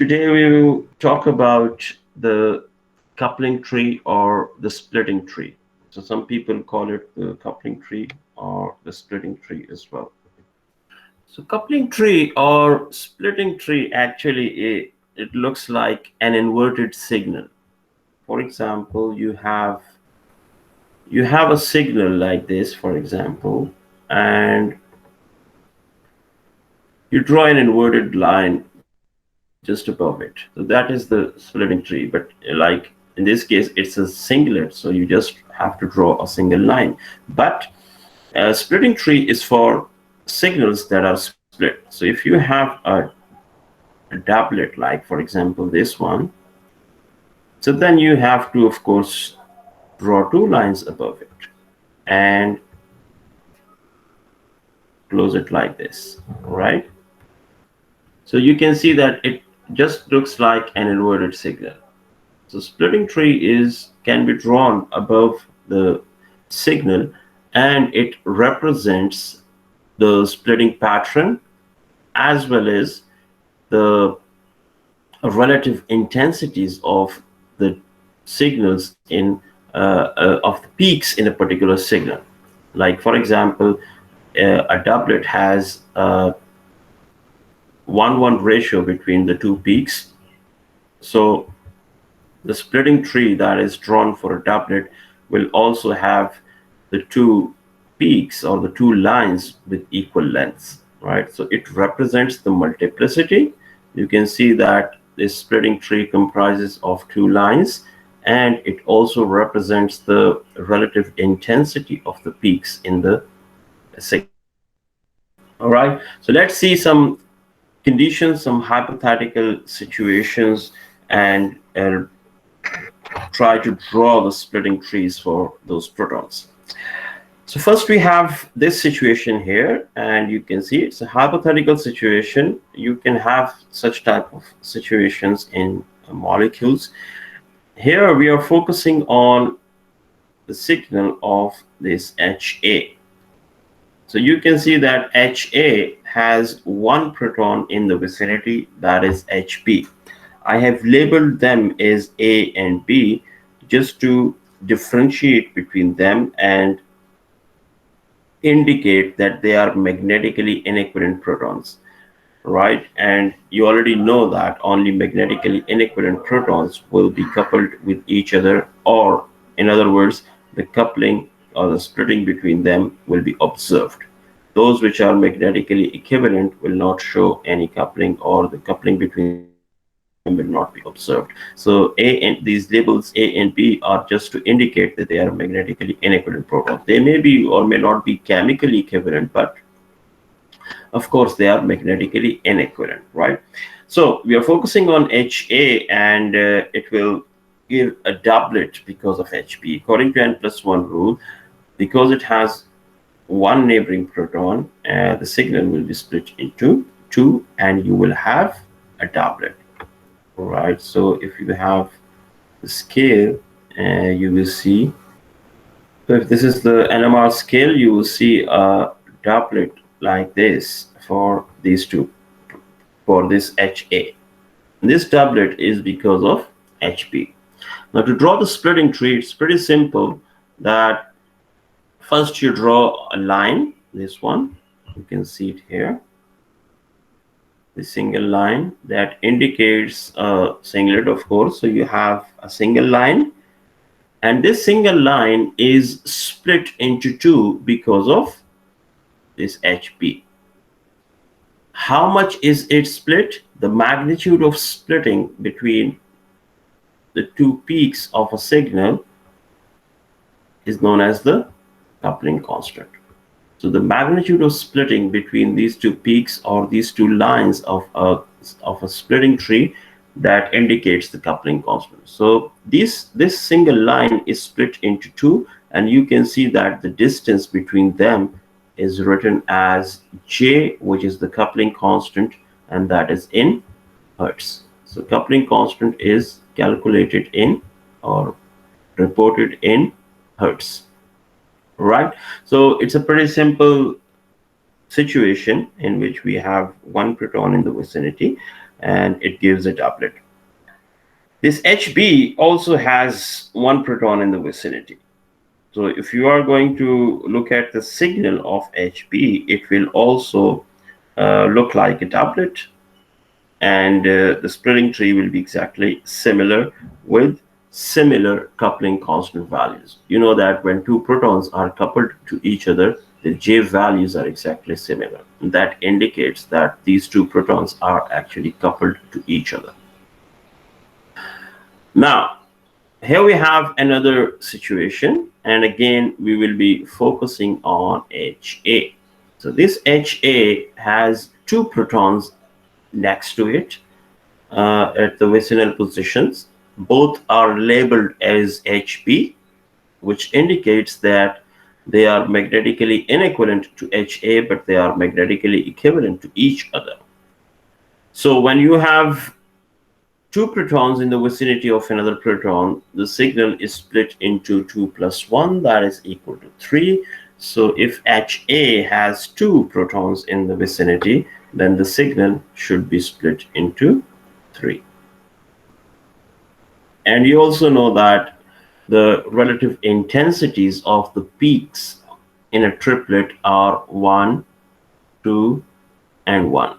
Today we will talk about the coupling tree or the splitting tree. So some people call it the coupling tree or the splitting tree as well. So coupling tree or splitting tree actually it looks like an inverted signal. For example, you have a signal like this, for example, and you draw an inverted line just above it. So that is the splitting tree. But like in this case, it's a singlet, so you just have to draw a single line. But a splitting tree is for signals that are split. So if you have a doublet, like for example this one, so then you have to, of course, draw two lines above it and close it like this, right? So you can see that it just looks like an inverted signal. So splitting tree can be drawn above the signal, and it represents the splitting pattern as well as the relative intensities of the signals of the peaks in a particular signal. Like for example, a doublet has a 1:1 ratio between the two peaks. So the splitting tree that is drawn for a doublet will also have the two peaks or the two lines with equal lengths, right? So it represents the multiplicity. You can see that this splitting tree comprises of two lines, and it also represents the relative intensity of the peaks in the signal. All right, so let's see some conditions, some hypothetical situations, and try to draw the splitting trees for those protons. So first we have this situation here, and you can see it's a hypothetical situation. You can have such type of situations in molecules. Here we are focusing on the signal of this HA. So you can see that HA has one proton in the vicinity, that is HP. I have labeled them as A and B just to differentiate between them and indicate that they are magnetically inequivalent protons, right? And you already know that only magnetically inequivalent protons will be coupled with each other, or in other words, the coupling or the splitting between them will be observed. Those which are magnetically equivalent will not show any coupling, or the coupling between them will not be observed. So these labels A and B are just to indicate that they are magnetically inequivalent protons. They may be or may not be chemically equivalent, but of course they are magnetically inequivalent, right? So we are focusing on HA, and it will give a doublet because of HP. According to n+1 rule, because it has one neighboring proton, the signal will be split into two, and you will have a doublet. All right, so if you have the scale, you will see. So if this is the NMR scale, you will see a doublet like this for these two, for this HA. This doublet is because of HP. Now to draw the splitting tree, it's pretty simple. That first you draw a line, this one, you can see it here, the single line that indicates a singlet, of course. So you have a single line, and this single line is split into two because of this HP. How much is it split? The magnitude of splitting between the two peaks of a signal is known as the coupling constant. So the magnitude of splitting between these two peaks or these two lines of a splitting tree, that indicates the coupling constant. So this single line is split into two, and you can see that the distance between them is written as J, which is the coupling constant, and that is in hertz. So coupling constant is calculated in or reported in hertz, right? So it's a pretty simple situation in which we have one proton in the vicinity. and it gives a doublet. This Hb also has one proton in the vicinity. So if you are going to look at the signal of Hb, it will also look like a doublet, and the splitting tree will be exactly similar with similar coupling constant values. You know that when two protons are coupled to each other, the J values are exactly similar. That indicates that these two protons are actually coupled to each other. Now, here we have another situation, and again, we will be focusing on Ha. So this Ha has two protons next to it at the vicinal positions. Both are labeled as Hb, which indicates that they are magnetically inequivalent to Ha, but they are magnetically equivalent to each other. So when you have two protons in the vicinity of another proton, the signal is split into 2 plus 1, that is equal to 3. So if Ha has two protons in the vicinity, then the signal should be split into 3. And you also know that the relative intensities of the peaks in a triplet are 1, 2, and 1.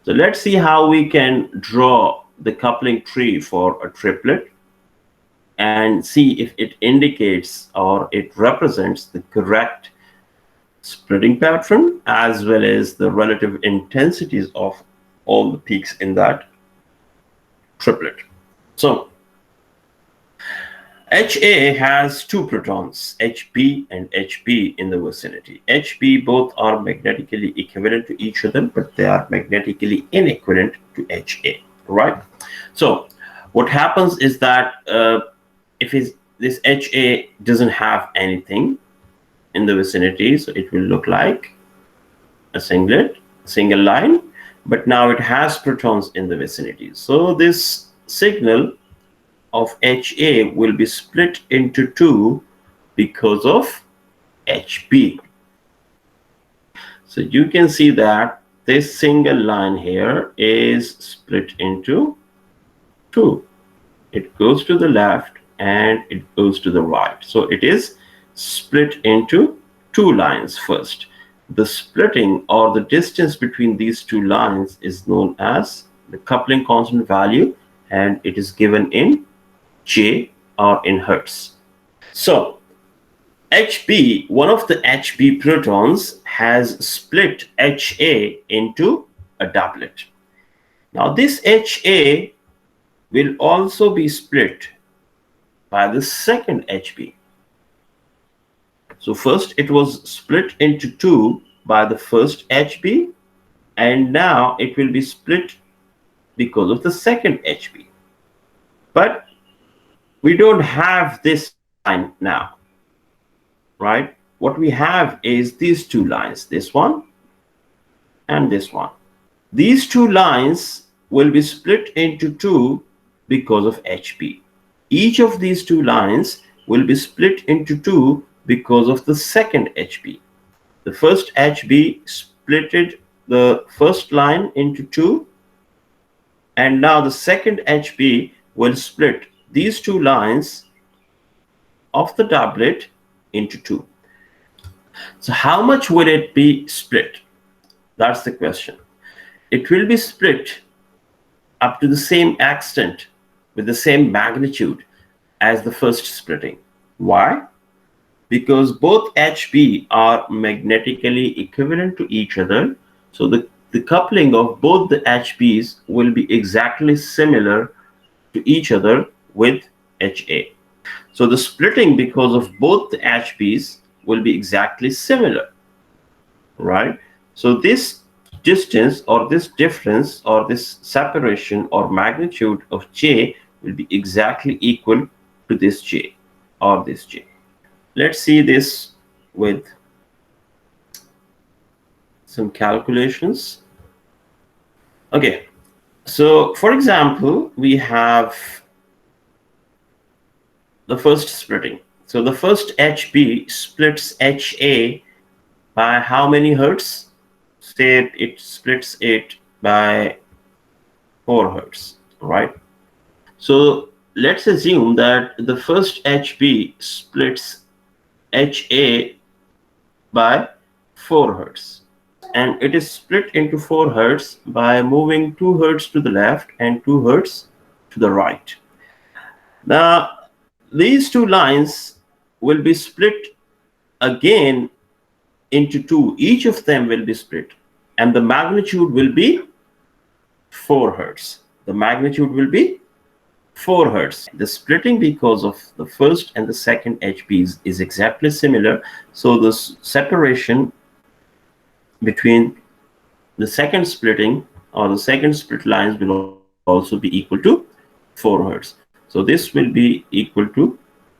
So let's see how we can draw the coupling tree for a triplet and see if it indicates or it represents the correct splitting pattern as well as the relative intensities of all the peaks in that triplet. So Ha has two protons, Hb and Hp, in the vicinity. Hb both are magnetically equivalent to each other, but they are magnetically inequivalent to Ha, right? So what happens is that if this Ha doesn't have anything in the vicinity, so it will look like a single line, but now it has protons in the vicinity. So this signal of Ha will be split into 2 because of Hb. So you can see that this single line here is split into 2. It goes to the left and it goes to the right. So it is split into 2 lines first. The splitting or the distance between these 2 lines is known as the coupling constant value, and it is given in J or in Hertz. So Hb, one of the Hb protons has split Ha into a doublet. Now this Ha will also be split by the second Hb. So first it was split into 2 by the first Hb, and now it will be split because of the second Hb. But we don't have this line now, right? What we have is these 2 lines, this one and this one. These 2 lines will be split into 2 because of Hb. Each of these 2 lines will be split into 2 because of the second Hb. The first Hb splitted the first line into 2, and now the second Hb will split these 2 lines of the doublet into 2. So how much will it be split? That's the question. It will be split up to the same extent with the same magnitude as the first splitting. Why? Because both Hb are magnetically equivalent to each other. So the coupling of both the Hb's will be exactly similar to each other with Ha. So the splitting because of both the Hb's will be exactly similar, right? So this distance or this difference or this separation or magnitude of J will be exactly equal to this J or this J. Let's see this with some calculations. Okay, so for example, we have the first splitting. So the first Hb splits Ha by how many hertz? Say it splits it by 4 hertz, right? So let's assume that the first HB splits HA by 4 hertz, and it is split into 4 hertz by moving 2 hertz to the left and 2 hertz to the right. Now, these two lines will be split again into two. Each of them will be split, and the magnitude will be 4 hertz. The magnitude will be 4 hertz. The splitting because of the first and the second HBs is exactly similar. So the separation between the second splitting or the second split lines will also be equal to 4 hertz. So this will be equal to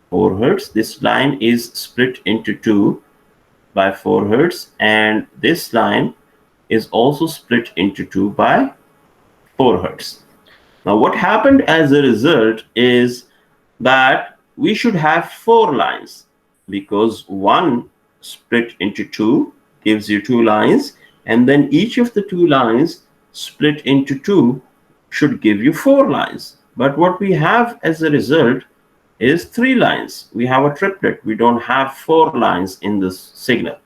4 hertz. This line is split into two by 4 hertz, and this line is also split into two by 4 hertz. Now what happened as a result is that we should have 4 lines, because one split into two gives you 2 lines, and then each of the 2 lines split into 2 should give you 4 lines. But what we have as a result is 3 lines. We have a triplet. We don't have 4 lines in this signal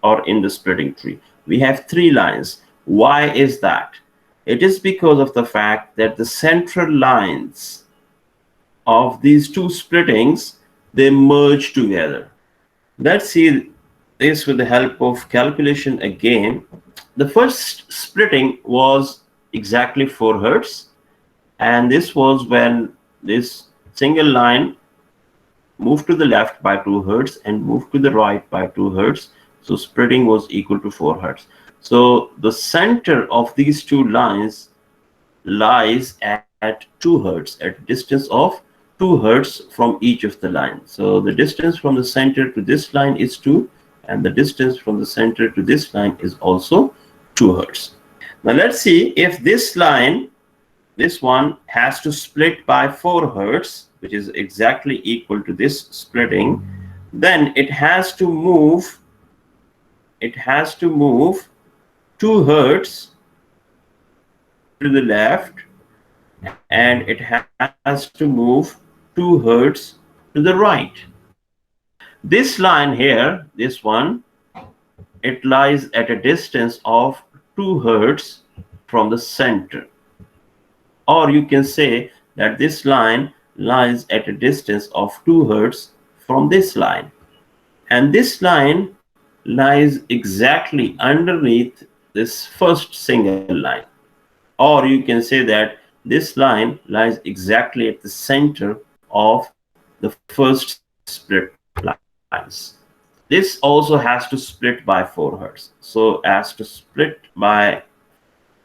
or in the splitting tree. We have 3 lines. Why is that? It is because of the fact that the central lines of these two splittings, they merge together. Let's see this with the help of calculation again. The first splitting was exactly 4 hertz, and this was when this single line moved to the left by 2 hertz and moved to the right by 2 hertz. So splitting was equal to 4 hertz. So the center of these two lines lies at 2 hertz, at a distance of 2 hertz from each of the lines. So the distance from the center to this line is 2, and the distance from the center to this line is also 2 hertz. Now let's see if this line, this one, has to split by 4 hertz, which is exactly equal to this splitting. Then it has to move 2 hertz to the left, and it has to move 2 hertz to the right. This line here, this one, it lies at a distance of 2 hertz from the center. Or you can say that this line lies at a distance of 2 hertz from this line. And this line lies exactly underneath this first single line. Or you can say that this line lies exactly at the center of the first split lines. This also has to split by 4 hertz. So as to split by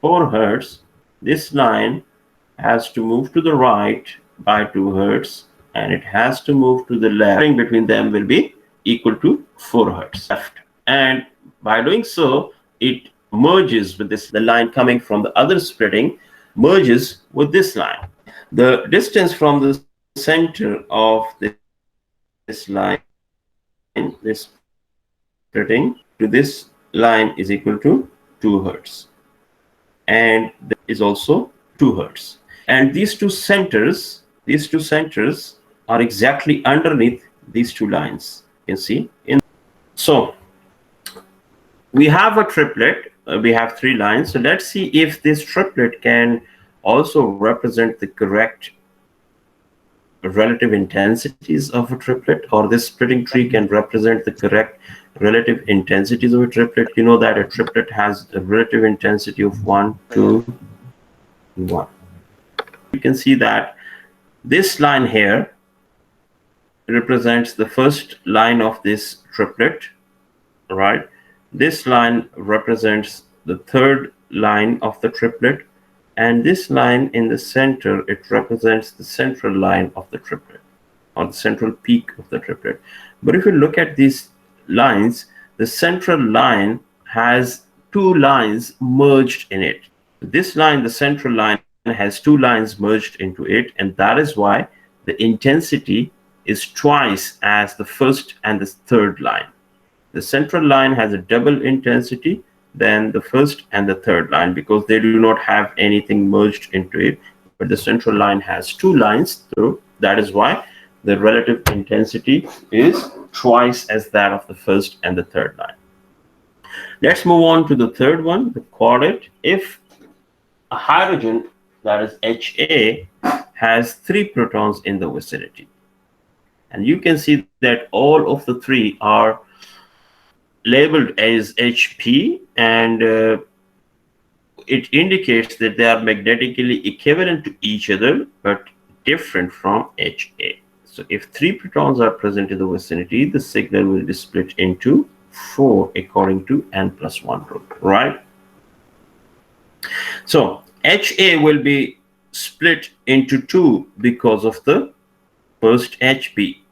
4 hertz, this line has to move to the right by 2 hertz, and it has to move to the left. The between them will be equal to 4 hertz left. And by doing so, it merges with this, the line coming from the other splitting merges with this line. The distance from the center of this line, this splitting, to this line is equal to 2 hertz, and that is also 2 hertz. And these two centers are exactly underneath these two lines. You can see. So we have a triplet. We have 3 lines. So let's see if this triplet can also represent the correct relative intensities of a triplet, or this splitting tree can represent the correct relative intensities of a triplet. You know that a triplet has a relative intensity of 1, 2, 1. You can see that this line here represents the first line of this triplet, right? This line represents the third line of the triplet, and this line in the center, it represents the central line of the triplet, or the central peak of the triplet. But if you look at these lines, the central line has 2 lines merged in it. This line, the central line, has 2 lines merged into it, and that is why the intensity is twice as the first and the third line. The central line has a double intensity. than the first and the third line because they do not have anything merged into it, but the central line has two lines through. That is why the relative intensity is twice as that of the first and the third line. Let's move on to the third one, the quadrate. If a hydrogen, that is Ha, has 3 protons in the vicinity, and you can see that all of the 3 are labeled as Hp, and it indicates that they are magnetically equivalent to each other but different from Ha. So if 3 protons are present in the vicinity, the signal will be split into 4 according to n+1 rule, right? So Ha will be split into 2 because of the first Hp.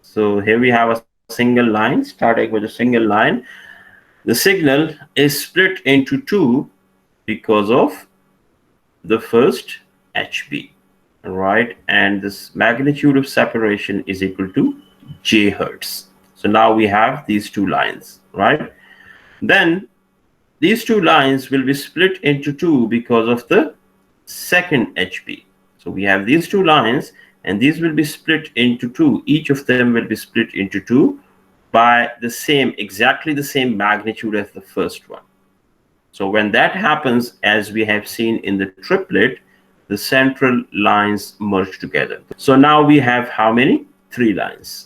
So here we have a single line, starting with a single line. The signal is split into 2 because of the first Hp, right? And this magnitude of separation is equal to J hertz. So now we have these 2 lines, right? Then these 2 lines will be split into 2 because of the second Hp. So we have these 2 lines, and these will be split into 2. Each of them will be split into 2 by the same, exactly the same magnitude as the first one. So when that happens, as we have seen in the triplet, the central lines merge together. So now we have how many? 3 lines.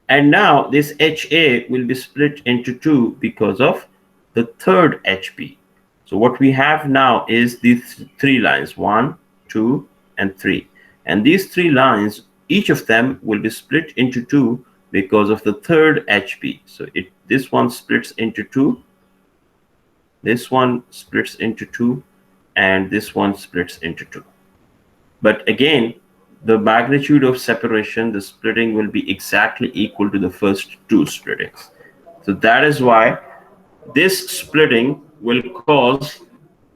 And now this Ha will be split into 2 because of the third Hp. So what we have now is these 3 lines, 1, 2, and 3. And these 3 lines, each of them will be split into 2 because of the third Hp. So this one splits into 2, this one splits into 2, and this one splits into 2. But again, the magnitude of separation, the splitting, will be exactly equal to the first 2 splittings. So that is why this splitting will cause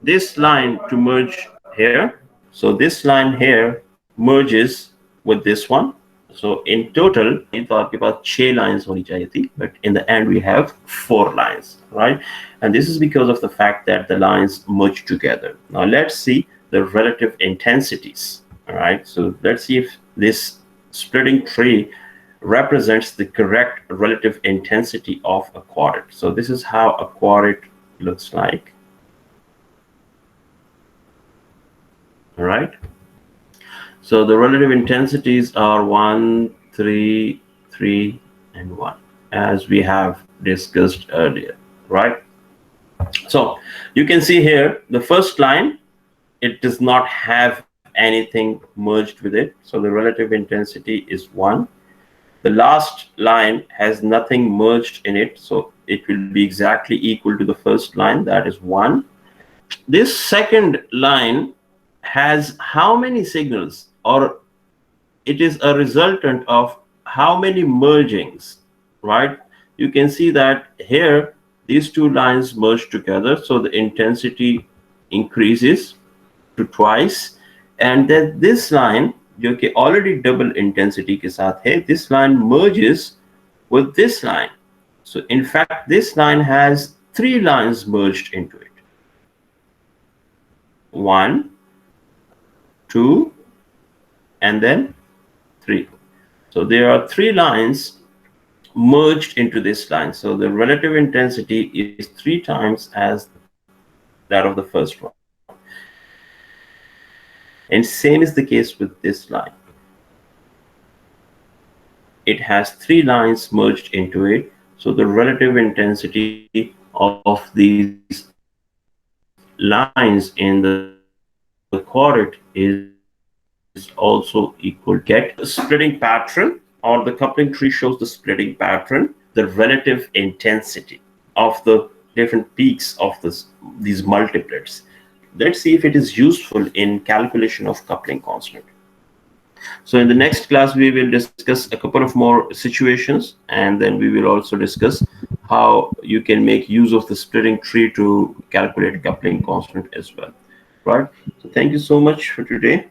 this line to merge here. So this line here merges with this one. So in total, तो आपके पास 6 lines होनी चाहिए थी, but in the end we have 4 lines, right? And this is because of the fact that the lines merge together. Now let's see the relative intensities. All right, so let's see if this splitting tree represents the correct relative intensity of a quadrate. So this is how a quadrate looks like. All right. So the relative intensities are 1, 3, 3, and 1, as we have discussed earlier, right? So you can see here the first line, it does not have anything merged with it. So the relative intensity is 1. The last line has nothing merged in it. So it will be exactly equal to the first line, that is 1. This second line has how many signals, or it is a resultant of how many mergings, right? You can see that here these 2 lines merge together, so the intensity increases to twice, and then this line, जो कि already double intensity के साथ है, this line merges with this line. So in fact, this line has 3 lines merged into it. 1, 2, and then 3. So there are 3 lines merged into this line. So the relative intensity is 3 times as that of the first one. And same is the case with this line. It has 3 lines merged into it. So the relative intensity of these lines in the quadrate is also equal. Get the splitting pattern, or the coupling tree shows the splitting pattern, the relative intensity of the different peaks of these multiplets. Let's see if it is useful in calculation of coupling constant. So in the next class, we will discuss a couple of more situations, and then we will also discuss how you can make use of the splitting tree to calculate coupling constant as well. Right? So thank you so much for today.